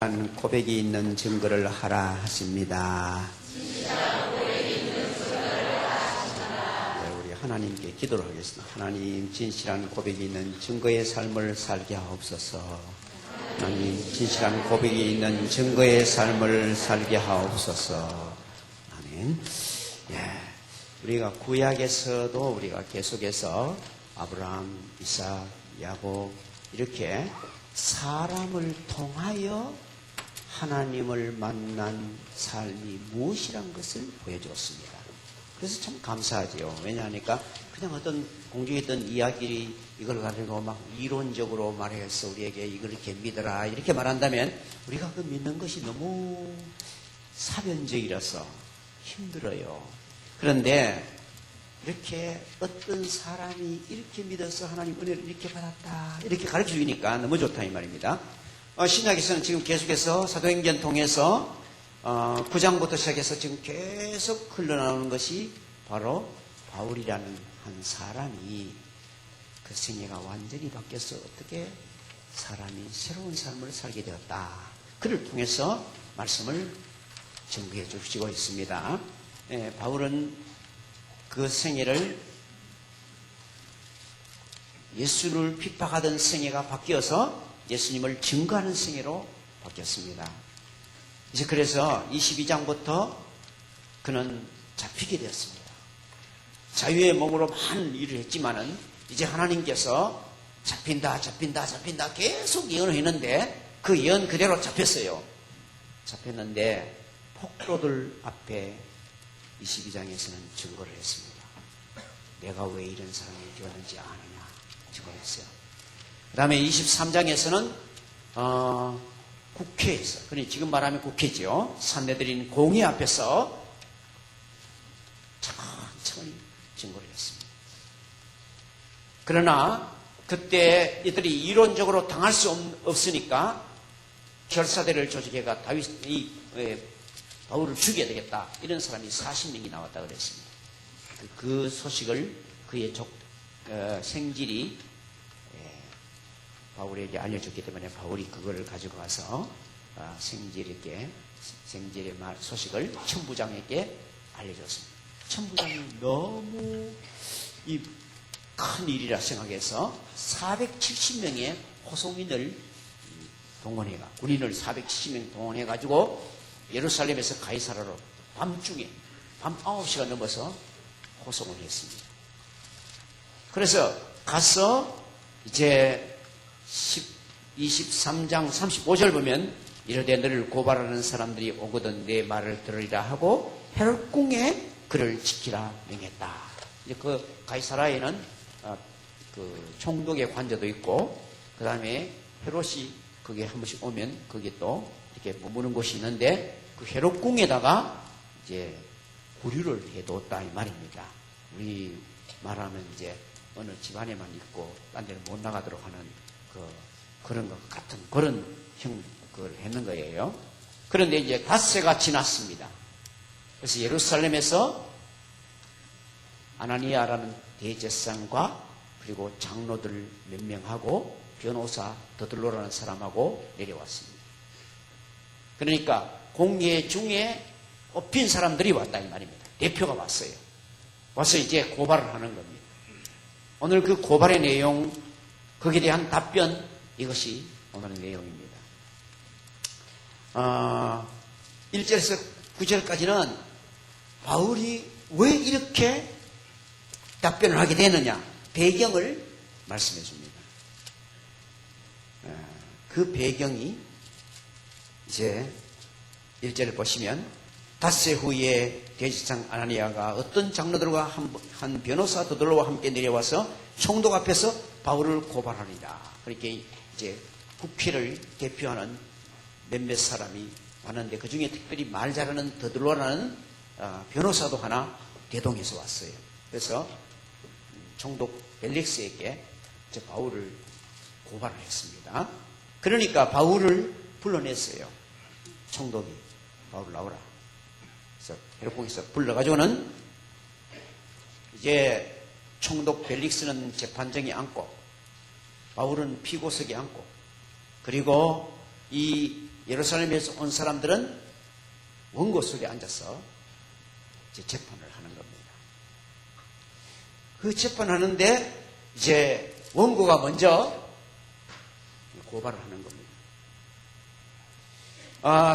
고백이 있는 증거를 하라 하십니다. 네, 우리 하나님께 기도를 하겠습니다. 하나님, 진실한 고백이 있는 증거의 삶을 살게 하옵소서. 하나님, 진실한 고백이 있는 증거의 삶을 살게 하옵소서. 아멘. 예, 우리가 구약에서도 우리가 계속해서 아브라함, 이삭, 야곱 이렇게 사람을 통하여 하나님을 만난 삶이 무엇이란 것을 보여주었습니다. 그래서 참 감사하죠. 왜냐하니까 그냥 어떤 공중에 있던 이야기 이걸 가지고 막 이론적으로 말해서 우리에게 이걸 이렇게 믿어라 이렇게 말한다면 우리가 그 믿는 것이 너무 사변적이라서 힘들어요. 그런데 이렇게 어떤 사람이 이렇게 믿어서 하나님 은혜를 이렇게 받았다 이렇게 가르쳐 주니까 너무 좋다 이 말입니다. 신약에서는 지금 계속해서 사도행전 통해서 9장부터 시작해서 지금 계속 흘러나오는 것이 바로 바울이라는 한 사람이 그 생애가 완전히 바뀌어서 어떻게 사람이 새로운 삶을 살게 되었다. 그를 통해서 말씀을 전개해 주시고 있습니다. 바울은 그 생애를 예수를 핍박하던 생애가 바뀌어서 예수님을 증거하는 생애로 바뀌었습니다. 이제 그래서 22장부터 그는 잡히게 되었습니다. 자유의 몸으로 많은 일을 했지만은 이제 하나님께서 잡힌다 계속 예언을 했는데 그 예언 그대로 잡혔어요. 잡혔는데 폭도들 앞에 22장에서는 증거를 했습니다. 내가 왜 이런 사람이 되었는지 아느냐 증거를 했어요. 그 다음에 23장에서는 국회에서, 그러니 지금 말하면 국회죠. 산내들인 공회 앞에서 천천히 증거를 했습니다. 그러나 그때 이들이 이론적으로 당할 수 없으니까 결사대를 조직해가 바울을 죽여야 되겠다. 이런 사람이 40명이 나왔다 그랬습니다. 그 소식을 그의 생질이 바울에게 알려줬기 때문에 바울이 그거를 가지고 가서 생질의 소식을 천부장에게 알려줬습니다. 천부장이 너무 이 큰 일이라 생각해서 470명의 호송인을 동원해가 군인을 470명 동원해가지고 예루살렘에서 가이사라로 밤중에 밤 9시가 넘어서 호송을 했습니다. 그래서 가서 이제 23장 35절 보면 이르되 너를 고발하는 사람들이 오거든 내 말을 들으리라 하고 헤롯궁에 그를 지키라 명했다. 이제 그 가이사라에는 그 총독의 관저도 있고 그 다음에 헤롯이 거기에 한 번씩 오면 거기에 또 이렇게 머무는 곳이 있는데 그 헤롯궁에다가 이제 구류를 해뒀다 이 말입니다. 우리 말하면 이제 어느 집안에만 있고 딴 데는 못 나가도록 하는 그런 것 같은 그런 그걸 했는 거예요. 그런데 이제 닷새가 지났습니다. 그래서 예루살렘에서 아나니아라는 대제사장과 그리고 장로들 몇 명하고 변호사 더들로라는 사람하고 내려왔습니다. 그러니까 공회 중에 뽑힌 사람들이 왔다 이 말입니다. 대표가 왔어요. 와서 이제 고발을 하는 겁니다. 오늘 그 고발의 내용, 거기에 대한 답변, 이것이 오늘의 내용입니다. 1절에서 9절까지는 바울이 왜 이렇게 답변을 하게 되느냐, 배경을 말씀해 줍니다. 그 배경이 이제 1절을 보시면 닷새 후에 대제사장 아나니아가 어떤 장로들과 한 변호사 더들로와 함께 내려와서 총독 앞에서 바울을 고발하리라. 그렇게 이제 국회를 대표하는 몇몇 사람이 왔는데 그 중에 특별히 말 잘하는 더들로라는 변호사도 하나 대동해서 왔어요. 그래서 총독 벨릭스에게 바울을 고발을 했습니다. 그러니까 바울을 불러냈어요. 총독이 바울 나오라. 그래서 헤롯궁에서 불러가지고는 이제 총독 벨릭스는 재판정에 앉고 바울은 피고석에 앉고 그리고 이 예루살렘에서 온 사람들은 원고석에 앉아서 이제 재판을 하는 겁니다. 그 재판하는데 이제 원고가 먼저 고발을 하는 겁니다.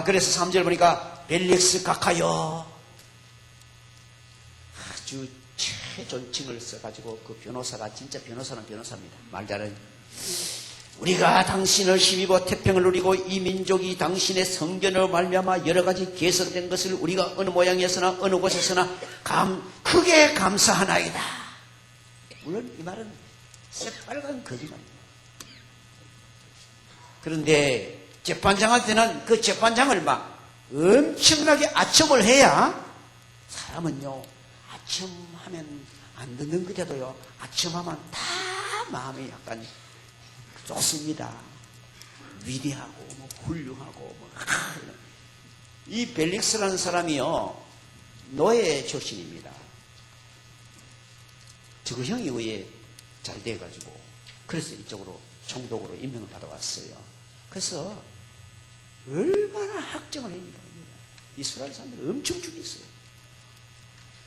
그래서 3절 보니까 벨릭스 각하여 아주 최존칭을 써가지고 그 변호사가 진짜 변호사는 변호사입니다. 말 잘하는 우리가 당신을 힘입어 태평을 누리고 이 민족이 당신의 성전으로 말미암아 여러 가지 개선된 것을 우리가 어느 모양에서나 어느 곳에서나 크게 감사하나이다. 물론 이 말은 새빨간 거짓말입니다. 그런데 재판장한테는 그 재판장을 막 엄청나게 아첨을 해야 사람은요 아첨하면 안 듣는 그대도요 아첨하면 다 마음이 약간 좋습니다. 위대하고 뭐 훌륭하고 이 벨릭스라는 사람이요 노예 출신입니다. 즉위형에 의해 잘 돼가지고 그래서 이쪽으로 총독으로 임명을 받아왔어요. 그래서 얼마나 학정을 했는가. 이스라엘 사람들을 엄청 죽였어요.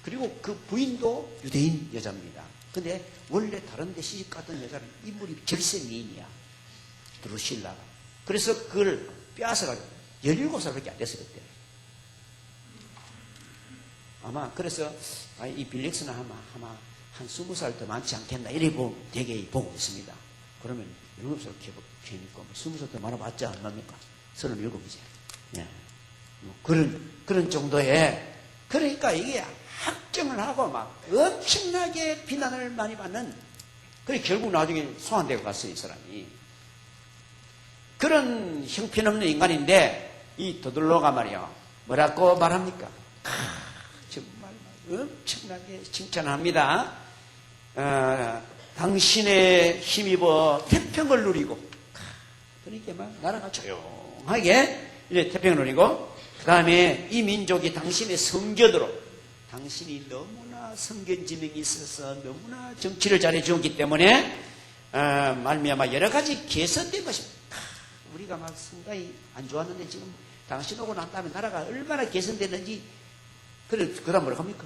그리고 그 부인도 유대인 여자입니다. 근데 원래 다른 데 시집 갔던 여자는 인물이 절세 미인이야. 드루실라가. 그래서 그걸 빼앗아가지고 17살밖에 안 됐어요 그때. 아마 그래서 이 빌릭스는 아마 한 20살 더 많지 않겠나 이래 되게 보고 있습니다. 그러면 17살 걔니까 20살 더 많아봤자 얼마입니까? 37이지. 예. 뭐 그런 정도의 그러니까 이게 학정을 하고 막 엄청나게 비난을 많이 받는 그래 결국 나중에 소환되고 갔어요 이 사람이. 그런 형편없는 인간인데 이 더들로가 말이요 뭐라고 말합니까? 정말 엄청나게 칭찬합니다. 당신의 힘입어 태평을 누리고 그러니까 막 나라가 조용하게 이제 태평을 누리고 그 다음에 이 민족이 당신의 성전으로 당신이 너무나 성견 지명이 있어서 너무나 정치를 잘해주었기 때문에 말미암아 여러 가지 개선된 것입니다. 우리가 막 상당히 안 좋았는데 지금 당신 오고 난 다음에 나라가 얼마나 개선됐는지 그 다음 뭐라고 합니까?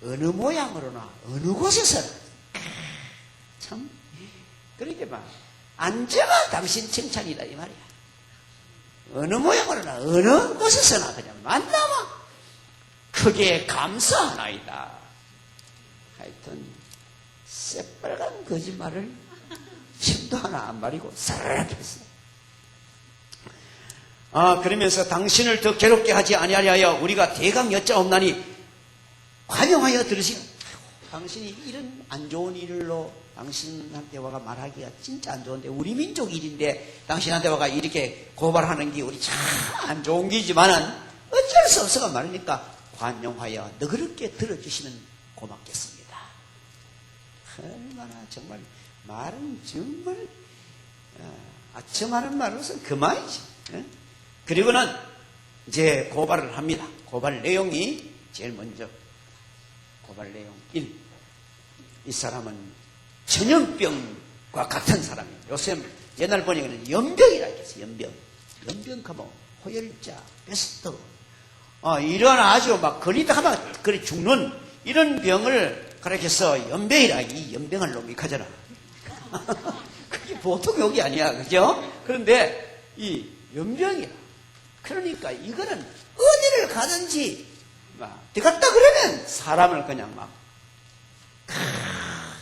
어느 모양으로나 어느 곳에서나 참 그러니까 막 안정한 당신 칭찬이다 이 말이야. 어느 모양으로나 어느 곳에서나 그냥 만나면 크게 감사하나이다. 하여튼 새빨간 거짓말을 침도 하나 안 말이고 사르륵 했어요. 그러면서 당신을 더 괴롭게 하지 아니하여 우리가 대강 여짜옵나니 관용하여 들으시오. 당신이 이런 안 좋은 일로 당신한테 와가 말하기가 진짜 안 좋은데 우리 민족 일인데 당신한테 와가 이렇게 고발하는 게 우리 참 안 좋은 기지만은 어쩔 수 없어가 말이니까 관용하여 너그럽게 들어주시면 고맙겠습니다. 얼마나 정말 말은 정말 아첨하는 말로서 그만이지. 그리고는 이제 고발을 합니다. 고발 내용이 제일 먼저 고발 내용 1. 이 사람은 전염병과 같은 사람이에요. 요새 옛날 보니까는 연병이라 했어요. 연병하면 호열자, 베스트 이런 아주 막 걸리다 하면 그래 죽는 이런 병을 그렇게 해서 연병이라 이 연병할 놈이 가잖아. 그게 보통 욕이 아니야. 그죠? 그런데 이 연병이라. 그러니까 이거는 어디를 가든지 막 들어갔다 그러면 사람을 그냥 막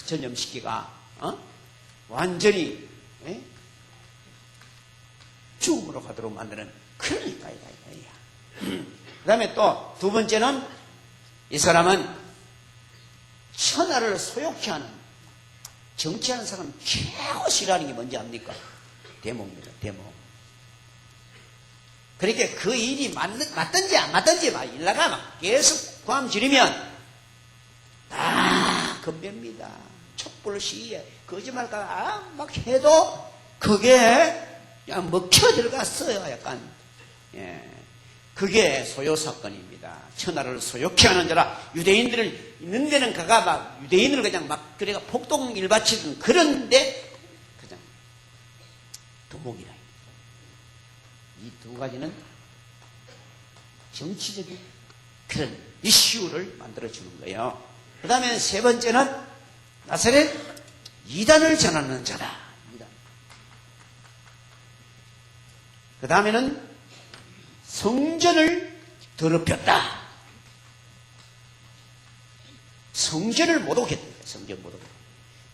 전염시키가 완전히 죽음으로 가도록 만드는 그러니까 그 다음에 또 두 번째는 이 사람은 천하를 소욕케 하는 정치하는 사람 최고 싫어하는 게 뭔지 압니까? 대모입니다. 대모. 그러니까 그 일이 맞든지 안 맞든지 막 일나가 막 계속 고함 지르면 다 건배입니다. 촛불 시위에 거짓말까 막 해도 그게 그냥 먹혀 들어갔어요. 약간 그게 소요사건입니다. 천하를 소욕케 하는 자라 유대인들을 있는 데는 가가 막 유대인을 그냥 막 그래가 폭동일바치던 그런데 그냥 두목이라 이 두 가지는 정치적인 그런 이슈를 만들어주는 거예요. 그 다음에 세 번째는 나사렛 이단을 전하는 자다. 이단. 그 다음에는 성전을 더럽혔다. 성전을 모독했다. 성전 모독.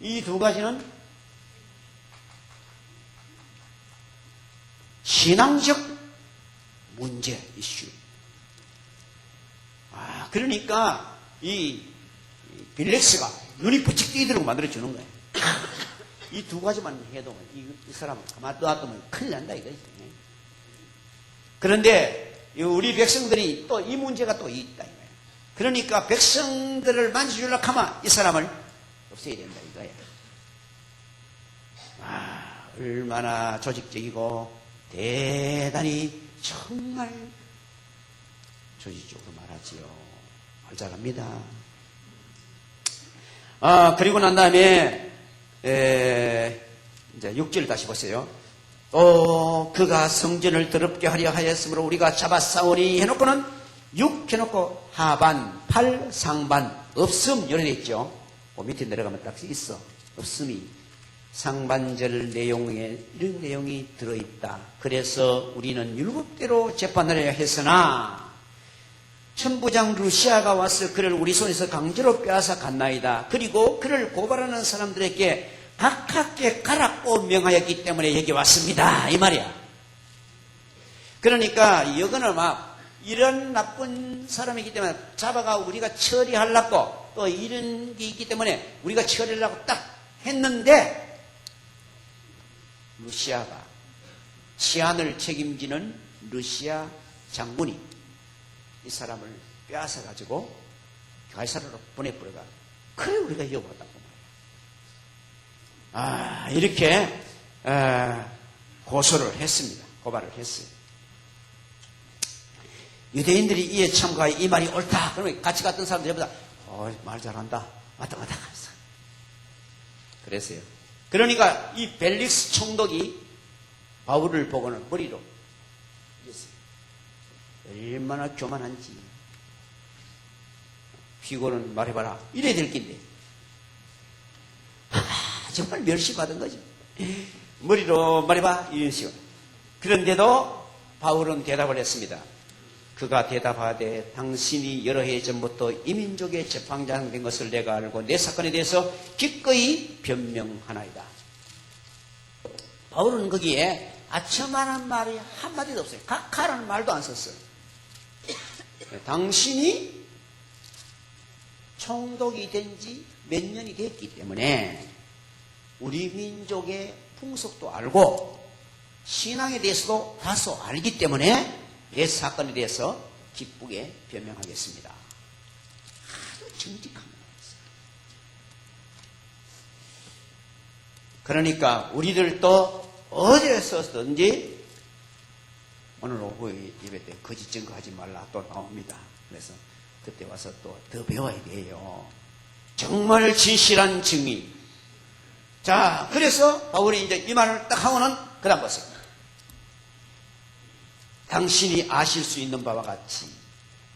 이 두 가지는 신앙적 문제 이슈. 그러니까 이 빌렉스가 눈이 부쩍 뜨이도록 만들어주는 거예요. 이 두 가지만 해도 이 사람 가만 놔두면 큰일 난다 이거지. 그런데 우리 백성들이 또 이 문제가 또 있다 이거예요. 그러니까 백성들을 만져주려고 하면 이 사람을 없애야 된다 이거예요. 얼마나 조직적이고 대단히 정말 조직적으로 말하지요. 말 잘합니다. 그리고 난 다음에 이제 6절 다시 보세요. 또 그가 성전을 더럽게 하려 하였으므로 우리가 잡아 싸우니 해놓고는 6 해놓고 하반 8 상반 없음 이렇게 있죠. 밑에 내려가면 딱 있어. 없음이 상반절 내용에 이런 내용이 들어있다. 그래서 우리는 율법대로 재판하려 했으나 천부장 루시아가 와서 그를 우리 손에서 강제로 빼앗아 갔나이다. 그리고 그를 고발하는 사람들에게 각하께 가라고 명하였기 때문에 여기 왔습니다. 이 말이야. 그러니까 이거는 막 이런 나쁜 사람이기 때문에 잡아가 우리가 처리하려고 또 이런 게 있기 때문에 우리가 처리하려고 딱 했는데 루시아가 치안을 책임지는 루시아 장군이 이 사람을 빼앗아가지고 가이사르로 보내버려가. 그래 우리가 여기 왔다고 말이야. 이렇게 고소를 했습니다. 고발을 했어요. 유대인들이 이에 참가해 이 말이 옳다. 그러면 같이 갔던 사람들보다 말 잘한다. 왔다 갔다 갔어. 그랬어요. 그러니까 이 벨릭스 총독이 바울을 보고는 머리로 얼마나 교만한지. 피고는 말해봐라. 이래야 될 낀데. 정말 멸시받은 거지. 머리로 말해봐. 이런 식으로. 그런데도 바울은 대답을 했습니다. 그가 대답하되 당신이 여러 해 전부터 이민족의 재판장 된 것을 내가 알고 내 사건에 대해서 기꺼이 변명하나이다. 바울은 거기에 아첨하는 말이 한마디도 없어요. 각하라는 말도 안 썼어요. 당신이 총독이 된 지 몇 년이 됐기 때문에 우리 민족의 풍속도 알고 신앙에 대해서도 다소 알기 때문에 내 사건에 대해서 기쁘게 변명하겠습니다. 아주 정직한 말이었어요. 그러니까 우리들도 어디에서든지 오늘 오후 예배 때 거짓 증거하지 말라 또 나옵니다. 그래서 그때 와서 또 더 배워야 돼요. 정말 진실한 증인. 자, 그래서 바울이 이제 이 말을 딱 하고는 그 다음 보세요. 당신이 아실 수 있는 바와 같이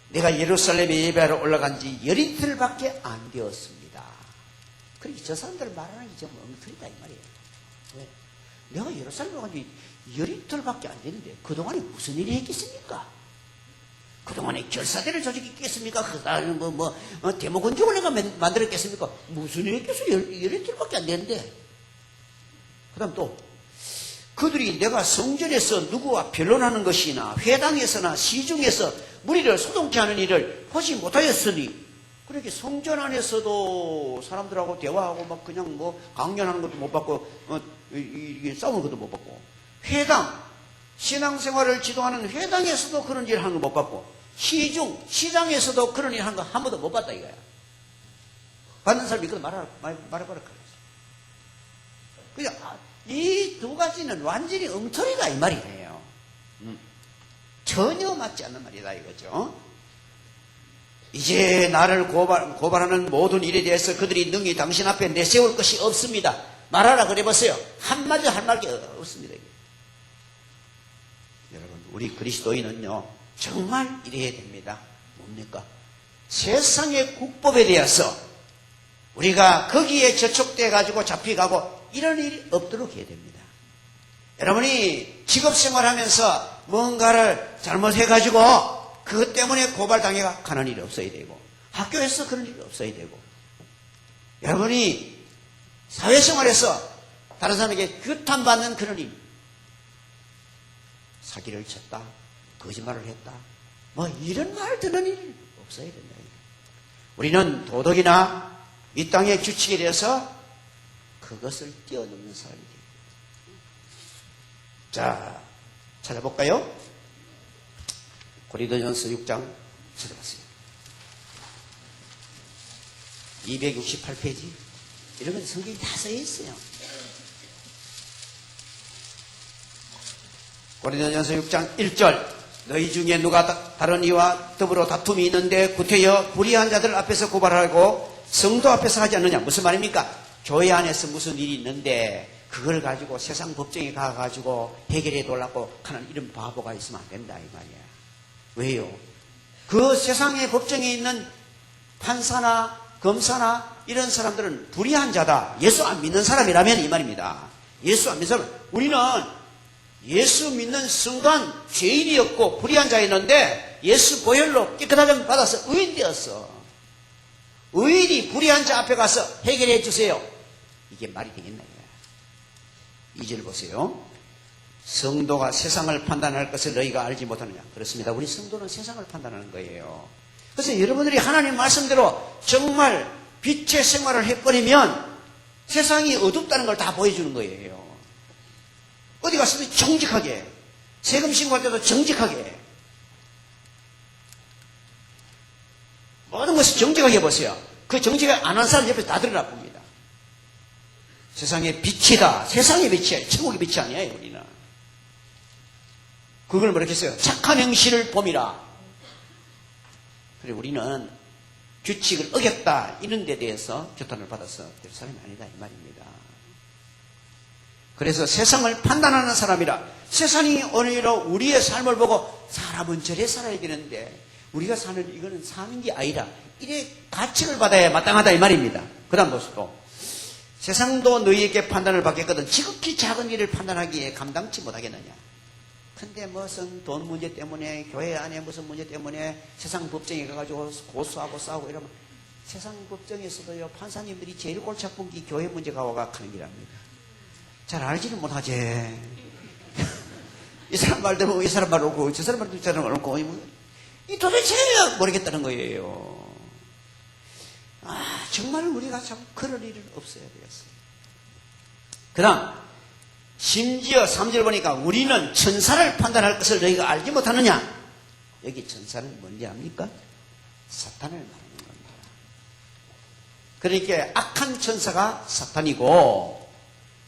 내가 예루살렘에 예배하러 올라간 지 열이틀밖에 안 되었습니다. 그러니까 저 사람들 말하는 게 좀 엉터리다 이 말이에요. 왜? 내가 예루살렘에 간 지 열이틀밖에 안 되는데 그동안에 무슨 일이 있겠습니까? 그동안에 결사대를 조직했겠습니까? 그다음에 대목원종을 내가 만들었겠습니까? 무슨 일이 있겠어요? 열이틀밖에 안 되는데. 그 다음 또 그들이 내가 성전에서 누구와 변론하는 것이나 회당에서나 시중에서 무리를 소동케 하는 일을 보지 못하였으니, 그렇게 성전 안에서도 사람들하고 대화하고 막 그냥 강연하는 것도 못 받고 이게 싸우는 것도 못 받고, 회당 신앙생활을 지도하는 회당에서도 그런 일 하는 거 못 받고, 시장에서도 그런 일 하는 거 한 번도 못 봤다 이거야. 받는 사람이 이거 말해버릴까. 그냥 이 두 가지는 완전히 엉터리다 이 말이에요. 전혀 맞지 않는 말이다 이거죠. 이제 나를 고발하는 모든 일에 대해서 그들이 능히 당신 앞에 내세울 것이 없습니다. 말하라 그래 보세요. 한마디 할 말이 없습니다. 여러분, 우리 그리스도인은요, 정말 이래야 됩니다. 뭡니까? 세상의 국법에 대해서 우리가 거기에 저촉돼 가지고 잡혀가고 이런 일이 없도록 해야 됩니다. 여러분이 직업생활하면서 뭔가를 잘못해가지고 그것 때문에 고발당해가 가는 일이 없어야 되고, 학교에서 그런 일이 없어야 되고, 여러분이 사회생활에서 다른 사람에게 규탄받는 그런 일, 사기를 쳤다, 거짓말을 했다, 뭐 이런 말 듣는 일 없어야 된다. 우리는 도덕이나 이 땅의 규칙에 대해서 그것을 뛰어넘는 사람이 됩니다. 자, 찾아볼까요? 고린도전서 6장 찾아봤어요. 268페이지. 이런 건 성경이 다 써 있어요. 고린도전서 6장 1절. 너희 중에 누가 다른 이와 더불어 다툼이 있는데 구태여 불의한 자들 앞에서 고발하고 성도 앞에서 하지 않느냐. 무슨 말입니까? 교회 안에서 무슨 일이 있는데 그걸 가지고 세상 법정에 가가지고 해결해 달라고 하는 이런 바보가 있으면 안 된다 이 말이야. 왜요? 그 세상의 법정에 있는 판사나 검사나 이런 사람들은 불의한 자다. 예수 안 믿는 사람이라면 이 말입니다. 예수 안 믿는 사람. 우리는 예수 믿는 순간 죄인이었고 불의한 자였는데 예수 보혈로 깨끗하게 받아서 의인 되었어. 의인이 불의한 자 앞에 가서 해결해 주세요. 이게 말이 되겠나요? 2절 보세요. 성도가 세상을 판단할 것을 너희가 알지 못하느냐. 그렇습니다. 우리 성도는 세상을 판단하는 거예요. 그래서 여러분들이 하나님 말씀대로 정말 빛의 생활을 해버리면 세상이 어둡다는 걸 다 보여주는 거예요. 어디 갔으면 정직하게, 세금 신고할 때도 정직하게, 모든 것을 정직하게 해보세요. 그 정직하게 안 한 사람 옆에서 다 드러나 봅니다. 세상의 빛이다. 세상의 빛이야. 천국의 빛이 아니에요, 우리는. 그걸 뭐라 했어요? 착한 행실을 봄이라. 그래, 우리는 규칙을 어겼다. 이런 데 대해서 규탄을 받아서 될 사람이 아니다. 이 말입니다. 그래서 세상을 판단하는 사람이라. 세상이 오히려 우리의 삶을 보고 사람은 저래 살아야 되는데 우리가 사는 이거는 사는 게 아니라 이래 가책을 받아야 마땅하다 이 말입니다. 그 다음 보시고 세상도 너희에게 판단을 받겠거든 지극히 작은 일을 판단하기에 감당치 못하겠느냐. 근데 무슨 돈 문제 때문에 교회 안에 무슨 문제 때문에 세상 법정에 가가지고 고소하고 싸우고 이러면 세상 법정에서도요 판사님들이 제일 골치 아픈 게 교회 문제가 와가 하는 일입니다. 잘 알지는 못하지. 이 사람 말 들으면 이 사람 말 옳고 저 사람 말 들으면 저 사람 말 옳고 이 도대체 모르겠다는 거예요. 아 정말 우리가 참 그런 일은 없어야 되겠어요. 그 다음 심지어 3절 보니까 우리는 천사를 판단할 것을 너희가 알지 못하느냐. 여기 천사는 뭔지 압니까? 사탄을 말하는 겁니다. 그러니까 악한 천사가 사탄이고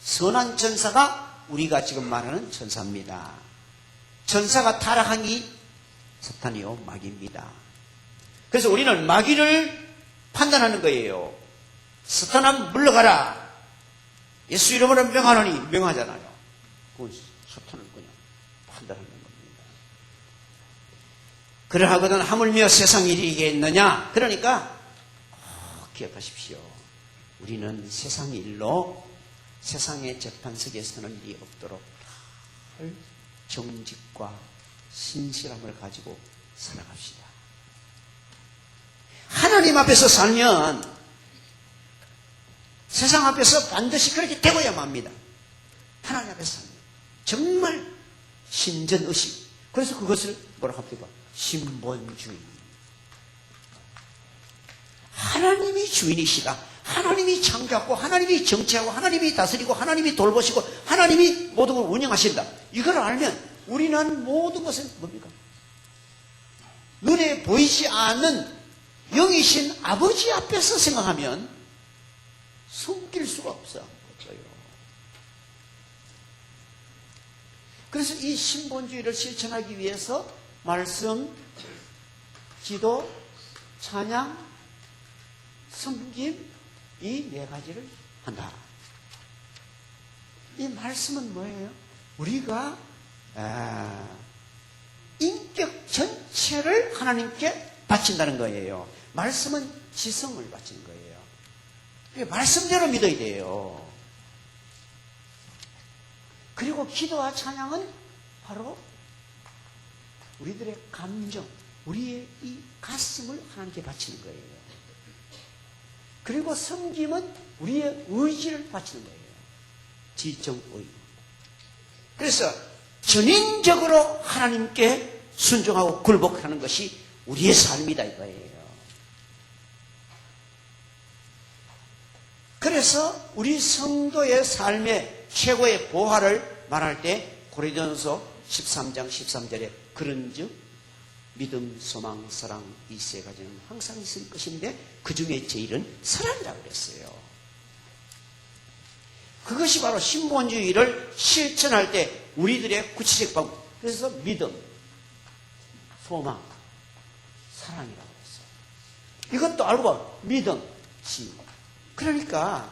선한 천사가 우리가 지금 말하는 천사입니다. 천사가 타락한 이 사탄이요 마귀입니다. 그래서 우리는 마귀를 판단하는 거예요. 사탄아 물러가라. 예수 이름으로 명하노니 명하잖아요. 그건 사탄을 그냥 판단하는 겁니다. 그러하거든 하물며 세상 일이 있겠느냐. 그러니까 기억하십시오. 우리는 세상 일로 세상의 재판석에 서는 일이 없도록 정직과 신실함을 가지고 살아갑시다. 하나님 앞에서 살면 세상 앞에서 반드시 그렇게 되고야만 합니다. 하나님 앞에서 살면 정말 신전의식. 그래서 그것을 뭐라 합니까? 신본주의. 하나님이 주인이시다. 하나님이 창조하고 하나님이 정치하고 하나님이 다스리고 하나님이 돌보시고 하나님이 모든 걸 운영하신다. 이걸 알면 우리는 모든 것을 뭡니까? 눈에 보이지 않는 영이신 아버지 앞에서 생각하면 숨길 수가 없어요. 그래서 이 신본주의를 실천하기 위해서 말씀, 기도, 찬양, 섬김 이 네 가지를 한다. 이 말씀은 뭐예요? 우리가 전체를 하나님께 바친다는 거예요. 말씀은 지성을 바치는 거예요. 말씀대로 믿어야 돼요. 그리고 기도와 찬양은 바로 우리들의 감정, 우리의 이 가슴을 하나님께 바치는 거예요. 그리고 섬김은 우리의 의지를 바치는 거예요. 지정의. 그래서 전인적으로 하나님께 순종하고 굴복하는 것이 우리의 삶이다 이거예요. 그래서 우리 성도의 삶의 최고의 보화를 말할 때 고린도전서 13장 13절에 그런즉 믿음, 소망, 사랑 이 세 가지는 항상 있을 것인데 그 중에 제일은 사랑이라고 그랬어요. 그것이 바로 신본주의를 실천할 때 우리들의 구체적 방법. 그래서 믿음, 소망, 사랑이라고 했어요. 이것도 알고 믿음, 지. 그러니까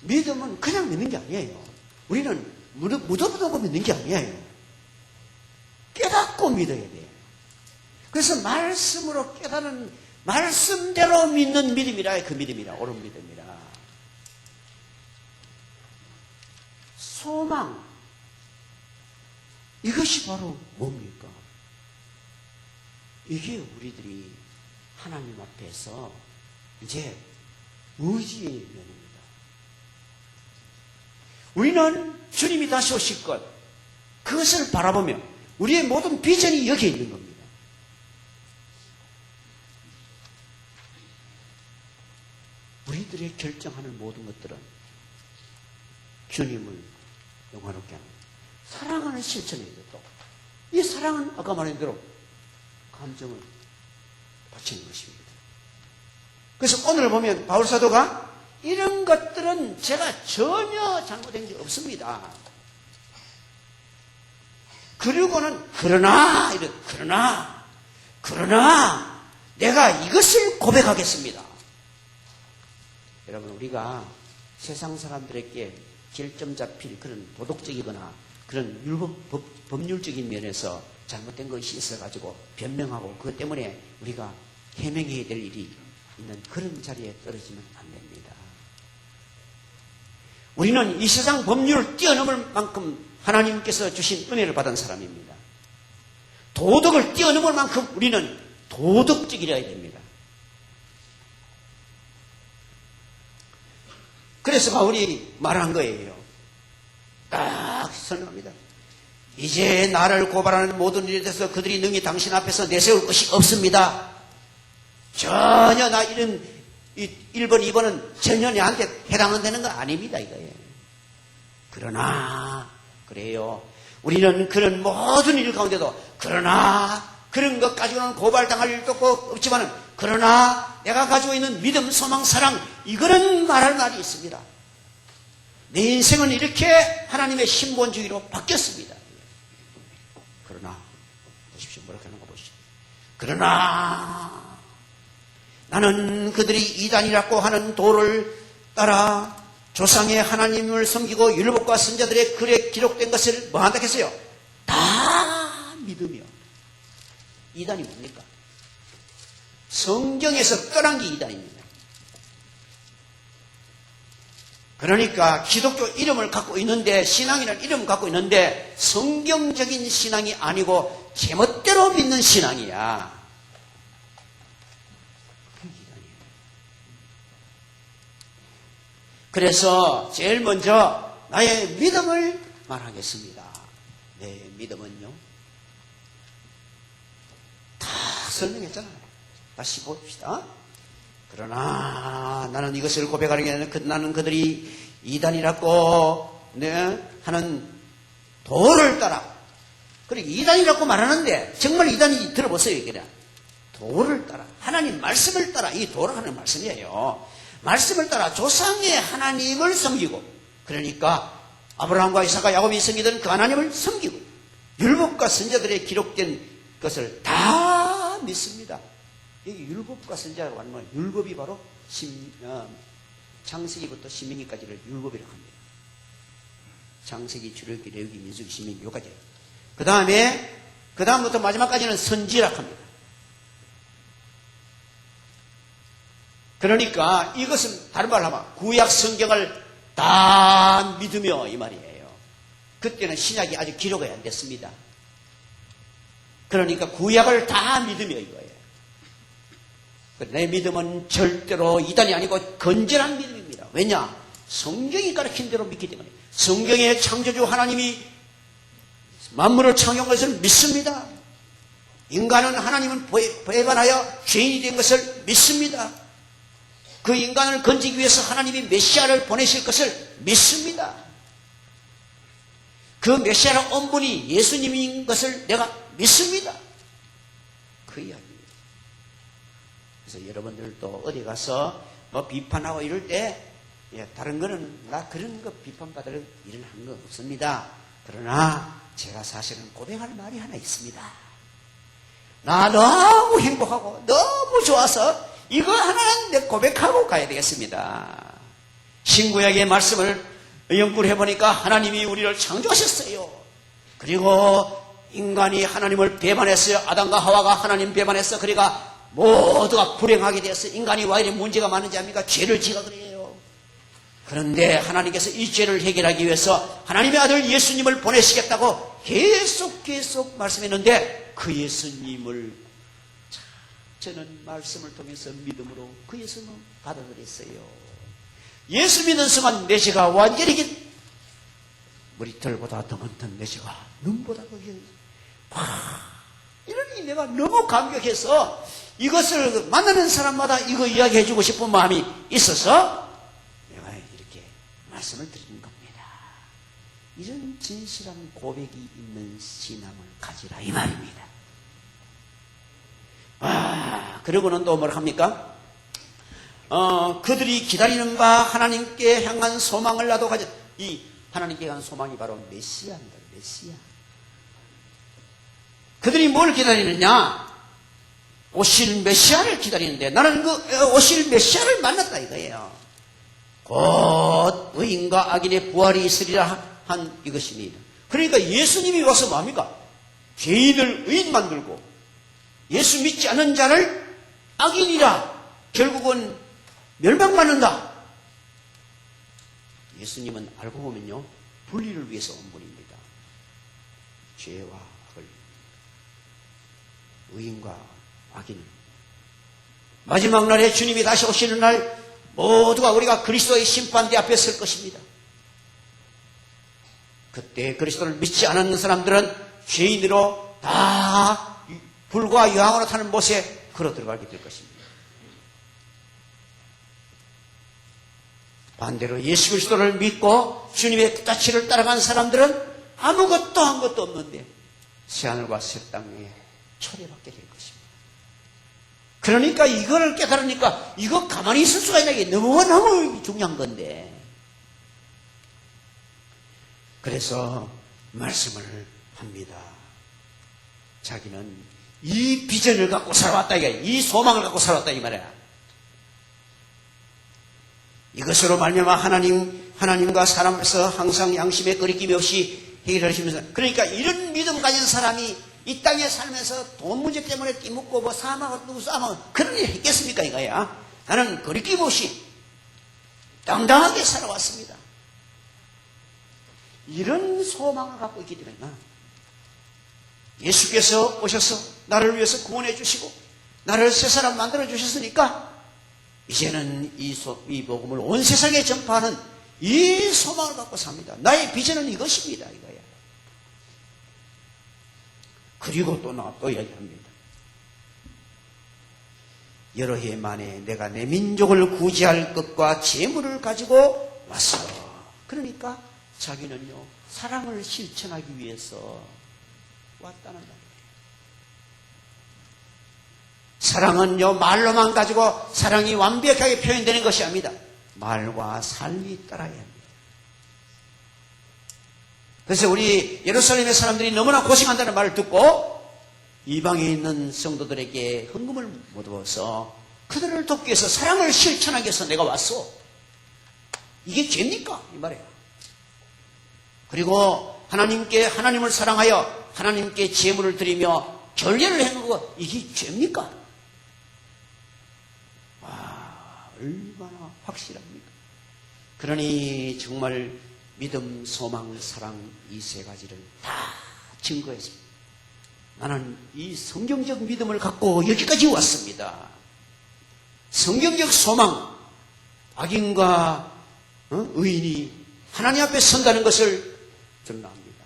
믿음은 그냥 믿는 게 아니에요. 우리는 무덤무덤 믿는 게 아니에요. 깨닫고 믿어야 돼요. 그래서 말씀으로 깨닫는, 말씀대로 믿는 믿음이라 그 믿음이라, 옳은 믿음이라. 소망, 이것이 바로 뭡니까? 이게 우리들이 하나님 앞에서 이제 의지의 면입니다. 우리는 주님이 다시 오실 것, 그것을 바라보며 우리의 모든 비전이 여기에 있는 겁니다. 우리들의 결정하는 모든 것들은 주님을 영화롭게 하는 사랑하는 실천이에요. 또 이 사랑은 아까 말한 대로 감정을 바치는 것입니다. 그래서 오늘 보면 바울 사도가 이런 것들은 제가 전혀 잘못된 게 없습니다. 그리고는 그러나 내가 이것을 고백하겠습니다. 여러분, 우리가 세상 사람들에게 결점 잡힐 그런 도덕적이거나 그런 법률적인 면에서 잘못된 것이 있어가지고 변명하고 그것 때문에 우리가 해명해야 될 일이 있는 그런 자리에 떨어지면 안 됩니다. 우리는 이 세상 법률을 뛰어넘을 만큼 하나님께서 주신 은혜를 받은 사람입니다. 도덕을 뛰어넘을 만큼 우리는 도덕적이라야 됩니다. 그래서 바울이 말한 거예요. 딱 설명합니다. 이제 나를 고발하는 모든 일에 대해서 그들이 능히 당신 앞에서 내세울 것이 없습니다. 전혀 나 이런 1번, 2번은 전혀 내한테 해당되는 거 아닙니다. 이거예요. 그러나 그래요. 우리는 그런 모든 일 가운데도 그러나 그런 것 가지고는 고발당할 일도 없지만 그러나 내가 가지고 있는 믿음, 소망, 사랑 이거는 말할 말이 있습니다. 내 인생은 이렇게 하나님의 신본주의로 바뀌었습니다. 그러나 보십시오. 뭐라고 하는 거 보십시오. 그러나 나는 그들이 이단이라고 하는 도를 따라 조상의 하나님을 섬기고 율법과 선자들의 글에 기록된 것을 뭐 한다 했어요? 다 믿으며. 이단이 뭡니까? 성경에서 떠난 게 이단입니다. 그러니까 기독교 이름을 갖고 있는데, 신앙이라는 이름을 갖고 있는데 성경적인 신앙이 아니고 제멋대로 믿는 신앙이야. 그래서 제일 먼저 나의 믿음을 말하겠습니다. 내 믿음은요, 다 설명했잖아요. 다시 봅시다. 그러나 나는 이것을 고백하는 게 아니라 나는 그들이 이단이라고 하는 도를 따라, 그리고 이단이라고 말하는데 정말 이단이 들어보세요. 이게 도를 따라, 하나님 말씀을 따라, 이 도를 하는 말씀이에요. 말씀을 따라 조상의 하나님을 섬기고, 그러니까 아브라함과 이삭과 야곱이 섬기던 그 하나님을 섬기고 율법과 선자들의 기록된 것을 다 믿습니다. 여기 율법과 선자라고 하는 건 율법이 바로 창세기부터 신명기까지를 율법이라고 합니다. 창세기, 출애굽기, 레위기, 민수기, 신명기 여기까지. 그 다음부터 마지막까지는 선지라고 합니다. 그러니까 이것은 다른 말로 하면 구약 성경을 다 믿으며 이 말이에요. 그때는 신약이 아직 기록이 안 됐습니다. 그러니까 구약을 다 믿으며 이거예요. 내 믿음은 절대로 이단이 아니고 건전한 믿음입니다. 왜냐? 성경이 가르친 대로 믿기 때문에. 성경의 창조주 하나님이 만물을 창조한 것을 믿습니다. 인간은 하나님은 배반하여 죄인이 된 것을 믿습니다. 그 인간을 건지기 위해서 하나님이 메시아를 보내실 것을 믿습니다. 그 메시아의 원분이 예수님인 것을 내가 믿습니다. 그 이야기입니다. 그래서 여러분들도 어디 가서 뭐 비판하고 이럴 때 다른 거는 나 그런 거 비판받을 일은 한 거 없습니다. 그러나 제가 사실은 고백할 말이 하나 있습니다. 나 너무 행복하고 너무 좋아서 이거 하나는 내 고백하고 가야 되겠습니다. 신구약의 말씀을 연구를 해보니까 하나님이 우리를 창조하셨어요. 그리고 인간이 하나님을 배반했어요. 아담과 하와가 하나님 배반했어. 그러니까 모두가 불행하게 되었어. 인간이 왜 이렇게 문제가 많은지 압니까? 죄를 지가 그래요. 그런데 하나님께서 이 죄를 해결하기 위해서 하나님의 아들 예수님을 보내시겠다고 계속 말씀했는데 그 예수님을 저는 말씀을 통해서 믿음으로 그 예수님을 받아들였어요. 예수 믿는 순간 내시가 완전히 머리털보다 더 많던 내시가 눈보다 더 이러니 내가 너무 감격해서 이것을 만나는 사람마다 이거 이야기해주고 싶은 마음이 있어서 내가 이렇게 말씀을 드리는 겁니다. 이런 진실한 고백이 있는 신앙을 가지라 이 말입니다. 그러고는 또 뭘 합니까? 그들이 기다리는 바 하나님께 향한 소망을 나도 가졌. 이 하나님께 향한 소망이 바로 메시아입니다. 메시아. 그들이 뭘 기다리느냐? 오실 메시아를 기다리는데 나는 그 오실 메시아를 만났다 이거예요. 곧 의인과 악인의 부활이 있으리라 한 이것입니다. 그러니까 예수님이 와서 뭡니까? 죄인을 의인 만들고 예수 믿지 않는 자를 악인이라 결국은 멸망받는다. 예수님은 알고 보면요 분리를 위해서 온 분입니다. 죄와 악을, 의인과 악인을. 마지막 날에 주님이 다시 오시는 날 모두가 우리가 그리스도의 심판대 앞에 설 것입니다. 그때 그리스도를 믿지 않는 사람들은 죄인으로 다 불과 유황으로 타는 못에 걸어 들어가게 될 것입니다. 반대로 예수 그리스도를 믿고 주님의 뜻을 따라간 사람들은 아무것도 한 것도 없는데 새하늘과 새 땅에 초대받게 될 것입니다. 그러니까 이거를 깨달으니까 이거 가만히 있을 수가 있는 게 너무너무 중요한 건데 그래서 말씀을 합니다. 자기는 이 비전을 갖고 살아왔다 이 소망을 갖고 살아왔다 이 말이야. 이것으로 말미암아 하나님과 사람에서 항상 양심에 거리낌이 없이 해결하시면서 그러니까 이런 믿음 가진 사람이 이 땅에 살면서 돈 문제 때문에 뛰묻고 뭐 사망하고 누구 싸움하고 그런 일 했겠습니까 이거야. 나는 거리낌 없이 당당하게 살아왔습니다. 이런 소망을 갖고 있기 때문에 예수께서 오셔서 나를 위해서 구원해 주시고 나를 새 사람 만들어 주셨으니까 이제는 이 복음을 온 세상에 전파하는 이 소망을 갖고 삽니다. 나의 비전은 이것입니다. 이거야. 그리고 또 이야기합니다. 여러 해 만에 내가 내 민족을 구제할 것과 재물을 가지고 왔어. 그러니까 자기는요 사랑을 실천하기 위해서 왔다는 거예요. 사랑은요 말로만 가지고 사랑이 완벽하게 표현되는 것이 아닙니다. 말과 삶이 따라야 합니다. 그래서 우리 예루살렘의 사람들이 너무나 고생한다는 말을 듣고 이방에 있는 성도들에게 헌금을 못 얻어서 그들을 돕기 위해서 사랑을 실천하기 위해서 내가 왔어. 이게 죄입니까? 이 말이에요. 그리고 하나님을 사랑하여 하나님께 제물을 드리며 결례를 행하고 이게 죄입니까? 얼마나 확실합니까? 그러니 정말 믿음, 소망, 사랑 이 세 가지를 다 증거했습니다. 나는 이 성경적 믿음을 갖고 여기까지 왔습니다. 성경적 소망, 악인과 의인이 하나님 앞에 선다는 것을 저는 압니다.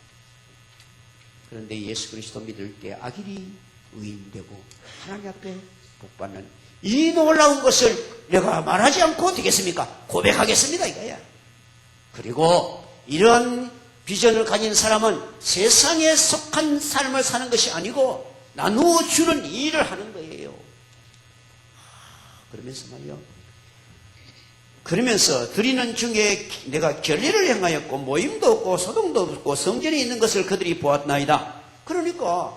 그런데 예수 그리스도 믿을 때 악인이 의인되고 하나님 앞에 복받는 이 놀라운 것을 내가 말하지 않고 되겠습니까? 고백하겠습니다 이거야. 그리고 이런 비전을 가진 사람은 세상에 속한 삶을 사는 것이 아니고 나누어 주는 일을 하는 거예요. 그러면서 말이요. 그러면서 드리는 중에 내가 결례를 행하였고 모임도 없고 소동도 없고 성전에 있는 것을 그들이 보았나이다. 그러니까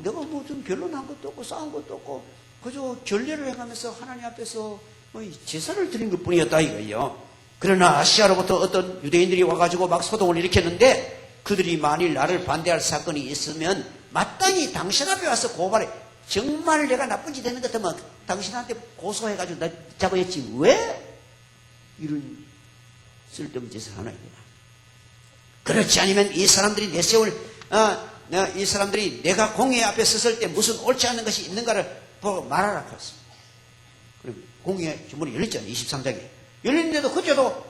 내가 뭐 좀 변론한 것도 없고 싸운 것도 없고 그저 결례를 행하면서 하나님 앞에서 제사를 드린 것뿐이었다 이거예요. 그러나 아시아로부터 어떤 유대인들이 와가지고 막 소동을 일으켰는데 그들이 만일 나를 반대할 사건이 있으면 마땅히 당신 앞에 와서 고발해. 정말 내가 나쁜 짓 했는 것 같으면 당신한테 고소해가지고 나 잡아야지. 왜 이런 쓸데없는 짓을 하나 이거야. 그렇지 않으면 이 사람들이 내세울 이 사람들이 내가 공회 앞에 섰을 때 무슨 옳지 않은 것이 있는가를 보고 말하라 그랬습니다. 그럼 공회 주문이 열렸잖아요. 23장에. 열렸는데도 그때도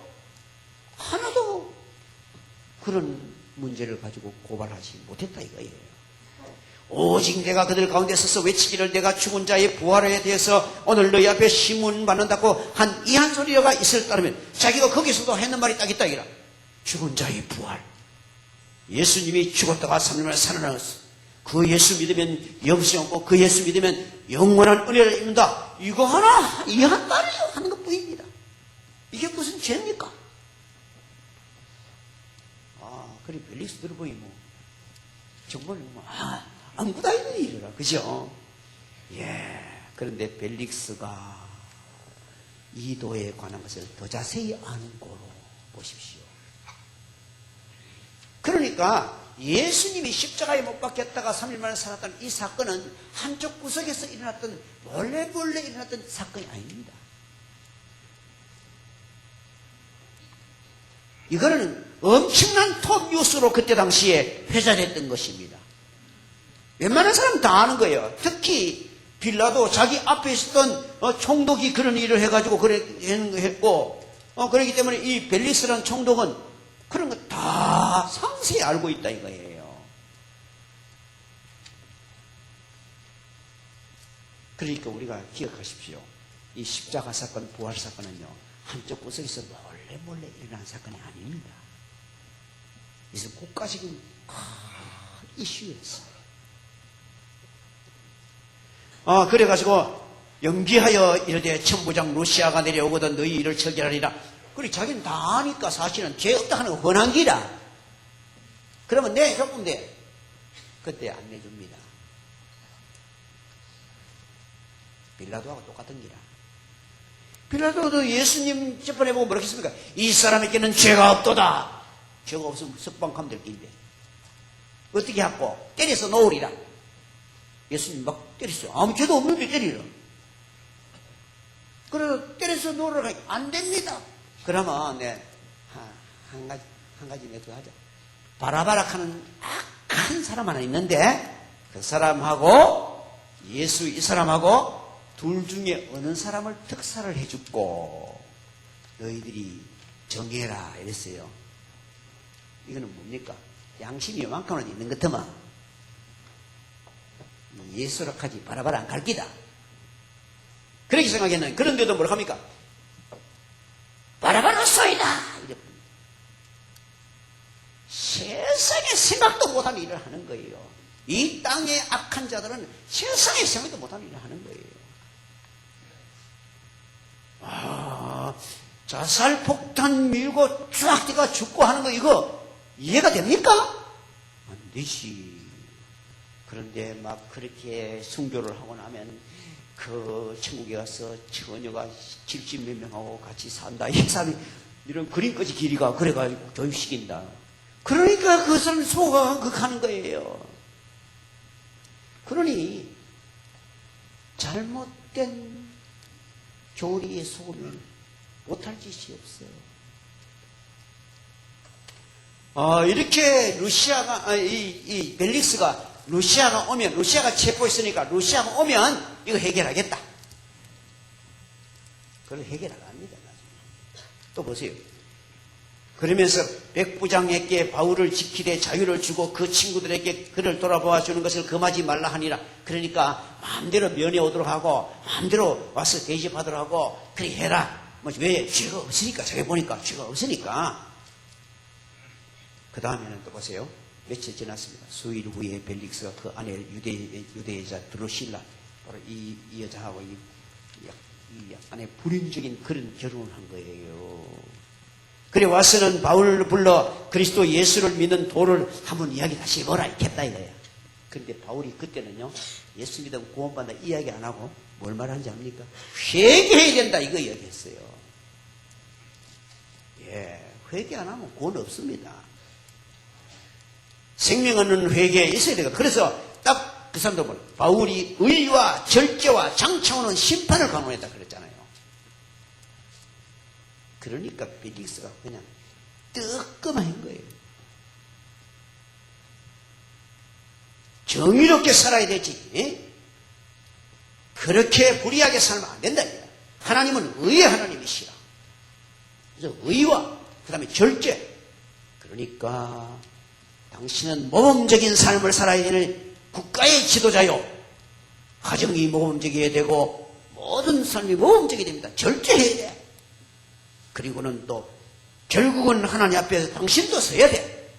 하나도 그런 문제를 가지고 고발하지 못했다 이거예요. 오직 내가 그들 가운데 서서 외치기를 내가 죽은 자의 부활에 대해서 오늘 너희 앞에 심문받는다고 한 이 한 소리가 있을 따르면 자기가 거기서도 했는 말이 딱 있다 이라. 죽은 자의 부활. 예수님이 죽었다가 3일 만에 살아났어. 그 예수 믿으면 영생 없고 그 예수 믿으면 영원한 은혜를 입는다. 이거 하나 이 한 말이요 하는 것뿐입니다. 이게 무슨 죄입니까? 그래 벨릭스 들어보니 뭐 정말 아무것도 아닌 일이라 그죠? 예. 그런데 벨릭스가 이도에 관한 것을 더 자세히 아는 거로 보십시오. 그러니까 예수님이 십자가에 못 박혔다가 3일 만에 살았다는 이 사건은 한쪽 구석에서 일어났던 몰래 일어났던 사건이 아닙니다. 이거는 엄청난 톱 뉴스로 그때 당시에 회자됐던 것입니다. 웬만한 사람은 다 아는 거예요. 특히 빌라도 자기 앞에 있었던 총독이 그런 일을 해가지고 했고 그렇기 때문에 이 벨릭스라는 총독은 그런 거 다 상세히 알고 있다 이거예요. 그러니까 우리가 기억하십시오. 이 십자가 사건, 부활 사건은요 한쪽 구석에서 몰래 일어난 사건이 아닙니다. 이것은 국가적인 큰 이슈였어요. 그래가지고 연기하여 이르되 천부장 루시아가 내려오거든 너희 일을 처결하리라. 그리고 자기는 다 아니까 사실은 죄 없다 하는 뻔한 기라. 그러면 내 조금 돼. 그때 안 내줍니다. 빌라도하고 똑같은 기라. 빌라도도 예수님 재판해보고 뭐라 했습니까? 이 사람에게는 죄가 없도다. 죄가 없으면 석방하면 될 긴데 어떻게 하고 때려서 놓으리라. 예수님 막 때렸어요. 아무 죄도 없는데 때리라. 그래서 때려서 놓으라 하니까 안 됩니다. 그러면 한 가지 내가 하자. 바라바락하는 악한 사람 하나 있는데 그 사람하고 예수 이 사람하고 둘 중에 어느 사람을 특사를 해주고 너희들이 정해라 이랬어요. 이거는 뭡니까? 양심이 요만큼은 있는 것 같으면 예수라 하지 바라바라 안 갈 기다. 그렇게 생각했는데 그런데도 뭘 합니까? 바라바라 쏘이다. 세상에 생각도 못하는 일을 하는 거예요. 이 땅의 악한 자들은 세상에 생각도 못하는 일을 하는 거예요. 자살폭탄 밀고 쫙 뛰가 죽고 하는 거 이거 이해가 됩니까? 안 되지. 그런데 막 그렇게 순교를 하고 나면 그 천국에 가서 처녀가 70몇 명하고 같이 산다. 이 사람이 이런 그림까지 길이가 그래가지고 교육시킨다. 그러니까 그 사람 소가 극하는 거예요. 그러니 잘못된 교리에 속으면 못할 짓이 없어요. 이렇게 러시아가, 이 벨릭스가 러시아가 오면, 러시아가 체포했으니까 러시아가 오면 이거 해결하겠다. 그걸 해결 안 합니다. 나중에. 또 보세요. 그러면서 백부장에게 바울을 지키되 자유를 주고 그 친구들에게 그를 돌아보아 주는 것을 금하지 말라 하니라. 그러니까 마음대로 면회 오도록 하고 마음대로 와서 대접하도록 하고 그래 해라. 왜? 죄가 없으니까. 자기 보니까 죄가 없으니까. 그 다음에는 또 보세요. 며칠 지났습니다. 수일 후에 벨릭스가 그 안에 유대 여자 드로실라, 바로 이 여자하고 이 안에 불륜적인 그런 결혼을 한 거예요. 그래 와서는 바울을 불러 그리스도 예수를 믿는 도를 한번 이야기 다시 해보라 했다 이거야. 그런데 바울이 그때는요, 예수 믿으면 구원받는다 이야기 안 하고 뭘 말하는지 압니까? 회개해야 된다 이거 이야기했어요. 예, 회개 안 하면 구원 없습니다. 생명 없는 회개에 있어야 되고, 그래서 딱 그 사람들 보면 바울이 의와 절제와 장차오는 심판을 강론했다 그랬잖아요. 그러니까 벨릭스가 그냥 뜨끔한 거예요. 정의롭게 살아야 되지. 예? 그렇게 불의하게 살면 안 된다. 하나님은 의의 하나님이시라. 그래서 의와 그 다음에 절제. 그러니까 당신은 모범적인 삶을 살아야 되는 국가의 지도자요. 가정이 모범적이어야 되고 모든 삶이 모범적이 됩니다. 절제해야 돼. 그리고는 또 결국은 하나님 앞에서 당신도 서야 돼.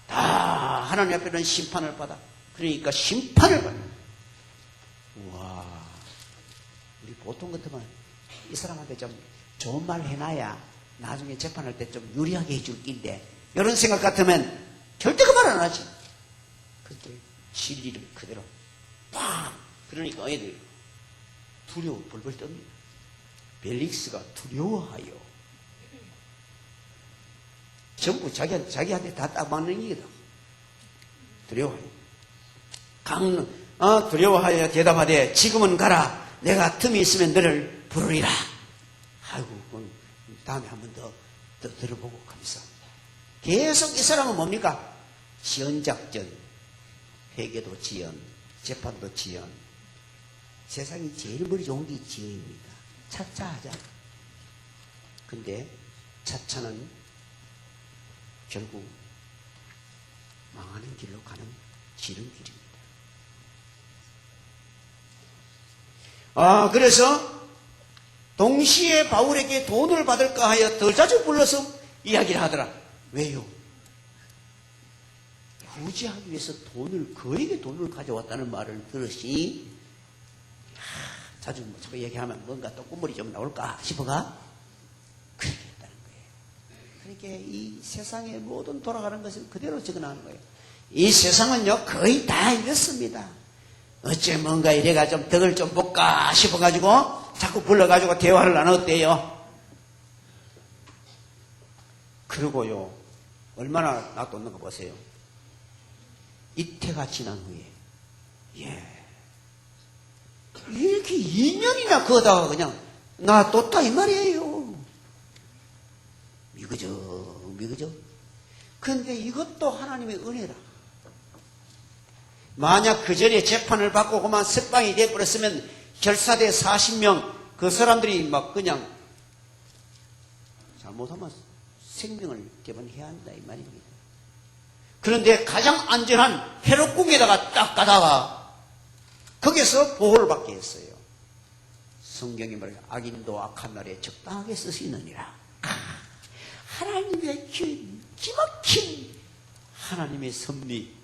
다 하나님 앞에는 심판을 받아. 그러니까 심판을 받는. 우와, 우리 보통 같으면 이 사람한테 좀 좋은 말 해놔야 나중에 재판할 때 좀 유리하게 해줄 낀데, 이런 생각 같으면 절대 그 말 안 하지. 그때 진리를 그대로 팍. 그러니까 애들이 두려워 벌벌 떱니다. 벨릭스가 두려워하여. 전부 자기한테 다 딱 맞는 얘기다. 두려워하여. 두려워하여 대답하되 지금은 가라. 내가 틈이 있으면 너를 부르리라. 아이고, 다음에 한 번 더 들어보고 감사합니다. 계속 이 사람은 뭡니까? 지연작전, 회개도 지연, 재판도 지연. 세상이 제일 머리 좋은 게 지연입니다. 차차 하자. 근데 차차는 결국 망하는 길로 가는 지름길입니다. 그래서 동시에 바울에게 돈을 받을까 하여 더 자주 불러서 이야기를 하더라. 왜요? 구제하기 위해서 그에게 돈을 가져왔다는 말을 들으시니, 자주 얘기하면 뭔가 또 꿈물이 좀 나올까 싶어가 그렇게 했다는 거예요. 그러니까 이 세상의 모든 돌아가는 것을 그대로 적어놓은 거예요. 이 세상은요, 거의 다 이렇습니다. 어째 뭔가 이래가 좀 덕을 좀 볼까 싶어가지고 자꾸 불러가지고 대화를 나눴대요. 그리고요, 얼마나 놔뒀는가 보세요. 이태가 지난 후에, 이렇게 2년이나 거다가 그냥 놔뒀다 이 말이에요. 미그저. 그런데 이것도 하나님의 은혜라. 만약 그 전에 재판을 받고 그만 석방이 돼버렸으면 결사대 40명 그 사람들이 막 그냥 잘못하면 생명을 개번해야 한다 이 말입니다. 그런데 가장 안전한 헤롯궁에다가 딱 가다가 거기서 보호를 받게 했어요. 성경이 말해요. 악인도 악한 날에 적당하게 쓰시느니라. 하나님의 기막힌 하나님의 섭리.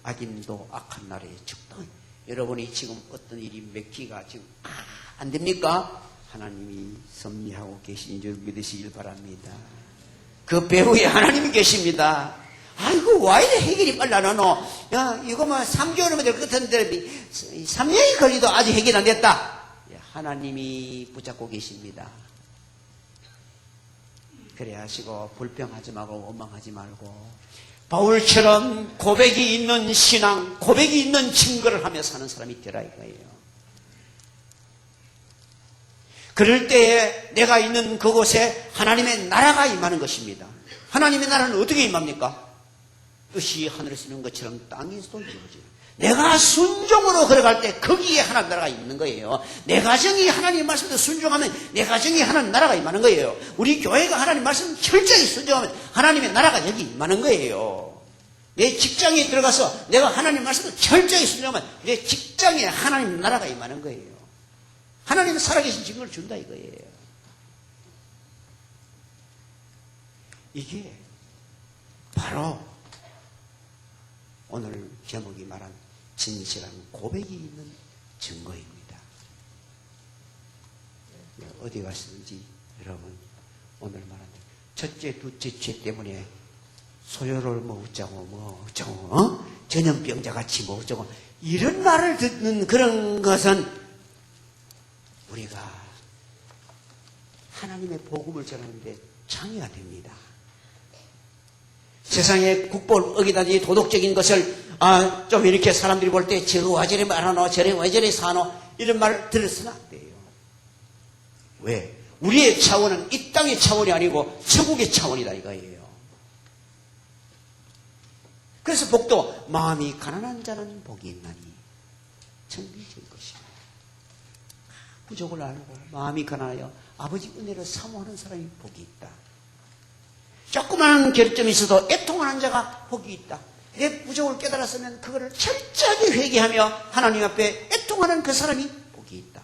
악인도 악한 날에 적당히. 여러분이 지금 어떤 일이 맥히가 지금 안 됩니까? 하나님이 섭리하고 계신 줄 믿으시길 바랍니다. 그 배후에 하나님이 계십니다. 아이고, 와 이래 해결이 빨리 안 하노? 야, 이거만 3개월이면 될 것 같은데 3년이 걸리도 아직 해결 안 됐다. 하나님이 붙잡고 계십니다. 그래 하시고 불평하지 말고 원망하지 말고 바울처럼 고백이 있는 신앙, 고백이 있는 증거를 하며 사는 사람이 되라 이거예요. 그럴 때에 내가 있는 그곳에 하나님의 나라가 임하는 것입니다. 하나님의 나라는 어떻게 임합니까? 뜻이 하늘에서 있는 것처럼 땅에서도 이루어져요. 내가 순종으로 걸어갈 때 거기에 하나님 나라가 있는 거예요. 내 가정이 하나님 말씀에 순종하면 내 가정이 하나님 나라가 임하는 거예요. 우리 교회가 하나님 말씀 철저히 순종하면 하나님의 나라가 여기 임하는 거예요. 내 직장에 들어가서 내가 하나님 말씀을 철저히 순종하면 내 직장에 하나님 나라가 임하는 거예요. 하나님은 살아계신 증거를 준다 이거예요. 이게 바로 오늘 제목이 말한 진실한 고백이 있는 증거입니다. 어디 가시든지 여러분 오늘 말한 첫째, 둘째 죄 때문에 소요를 뭐 어쩌고 전염병자같이 뭐 어쩌고 이런 말을 듣는 그런 것은 우리가 하나님의 복음을 전하는데 장애가 됩니다. 세상의 국보를 어기다니 도덕적인 것을 좀 이렇게 사람들이 볼 때 저거 와 저래 말하노 저래 왜 저래 사노 이런 말을 들어서는 안 돼요. 왜? 우리의 차원은 이 땅의 차원이 아니고 천국의 차원이다 이거예요. 그래서 복도 마음이 가난한 자는 복이 있나니 천국의 것입니다. 부족을 알고 마음이 가난하여 아버지 은혜를 사모하는 사람이 복이 있다. 조그마한 결점이 있어도 애통하는 자가 복이 있다. 내 부족을 깨달았으면 그거를 철저하게 회개하며 하나님 앞에 애통하는 그 사람이 복이 있다.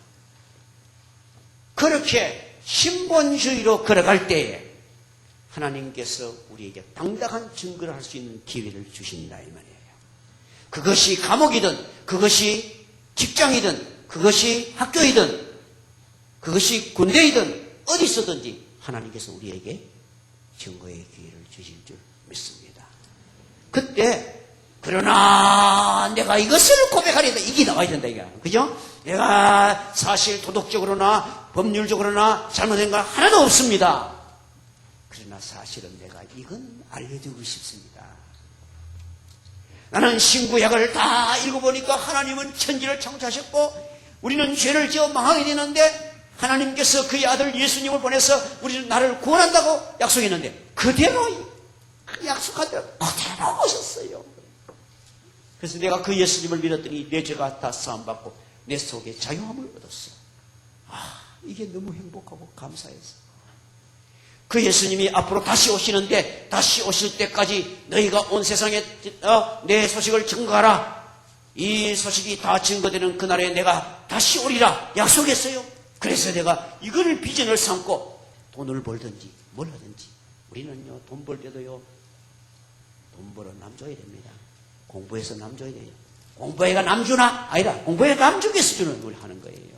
그렇게 신본주의로 걸어갈 때에 하나님께서 우리에게 당당한 증거를 할 수 있는 기회를 주신다 이 말이에요. 그것이 감옥이든 그것이 직장이든 그것이 학교이든 그것이 군대이든 어디서든지 하나님께서 우리에게 증거의 기회를 주실 줄 믿습니다. 그때 그러나 내가 이것을 고백하려다 이게 나와야 된다 이게 그죠? 내가 사실 도덕적으로나 법률적으로나 잘못된 건 하나도 없습니다. 그러나 사실은 내가 이건 알려주고 싶습니다. 나는 신구약을 다 읽어보니까 하나님은 천지를 창조하셨고 우리는 죄를 지어 망하게 되는데 하나님께서 그의 아들 예수님을 보내서 우리는 나를 구원한다고 약속했는데 그대로 약속한 대로 그대로 오셨어요. 그래서 내가 그 예수님을 믿었더니 내 죄가 다 사함받고 내 속에 자유함을 얻었어. 이게 너무 행복하고 감사해서 그 예수님이 앞으로 다시 오시는데 다시 오실 때까지 너희가 온 세상에 내 소식을 증거하라. 이 소식이 다 증거되는 그날에 내가 다시 오리라 약속했어요. 그래서 내가 이거를 비전을 삼고 돈을 벌든지 뭘 하든지 우리는요 돈 벌 때도요 돈 벌어 남 줘야 됩니다. 공부해서 남 줘야 돼요. 공부해가 남 주나? 아니다. 공부해가 남 주기 위해서 주는 걸 하는 거예요.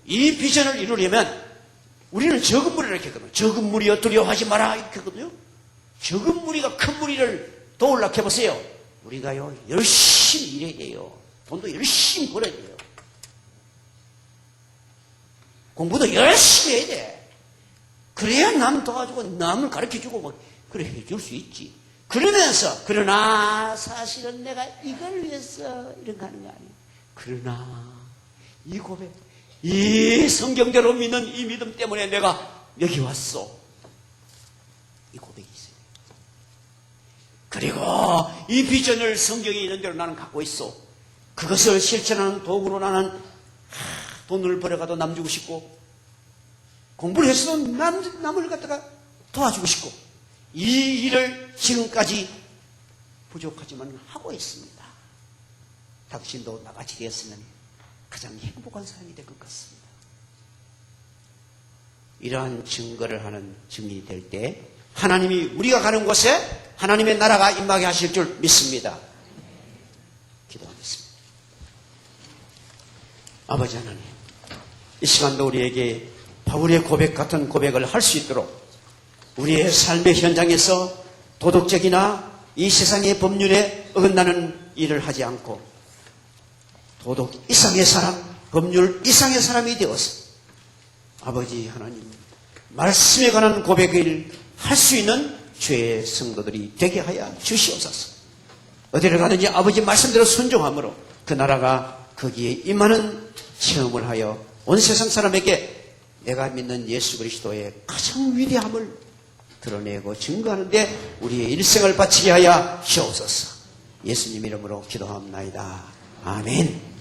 이 비전을 이루려면 우리는 적은 무리를 이렇게 했거든요. 적은 무리여 두려워하지 마라 이렇게 했거든요. 적은 무리가 큰 무리를 도우려고 해보세요. 우리가요 열심히 일해야 돼요. 돈도 열심히 벌어야 돼요. 공부도 열심히 해야 돼. 그래야 남 도와주고 남을 가르쳐주고 뭐 그래 해줄 수 있지. 그러면서 그러나 사실은 내가 이걸 위해서 이런 거 하는 거 아니에요. 그러나 이 고백 이 성경대로 믿는 이 믿음 때문에 내가 여기 왔어. 이 고백이 있어요. 그리고 이 비전을 성경에 있는 대로 나는 갖고 있어. 그것을 실천하는 도구로 나는 돈을 벌어가도 남 주고 싶고 공부를 해서도 남을 갖다가 도와주고 싶고 이 일을 지금까지 부족하지만 하고 있습니다. 당신도 나같이 되었으면 가장 행복한 사람이 될 것 같습니다. 이러한 증거를 하는 증인이 될 때 하나님이 우리가 가는 곳에 하나님의 나라가 임하게 하실 줄 믿습니다. 기도하겠습니다. 아버지 하나님, 이 시간도 우리에게 바울의 고백 같은 고백을 할 수 있도록 우리의 삶의 현장에서 도덕적이나 이 세상의 법률에 어긋나는 일을 하지 않고 도덕 이상의 사람, 법률 이상의 사람이 되어서 아버지 하나님 말씀에 관한 고백을 할 수 있는 죄의 성도들이 되게 하여 주시옵소서. 어디를 가든지 아버지 말씀대로 순종함으로 그 나라가 그 거기에 임하는 체험을 하여 온 세상 사람에게 내가 믿는 예수 그리스도의 가장 위대함을 드러내고 증거하는데 우리의 일생을 바치게 하여 주옵소서. 예수님 이름으로 기도합니다. 아멘.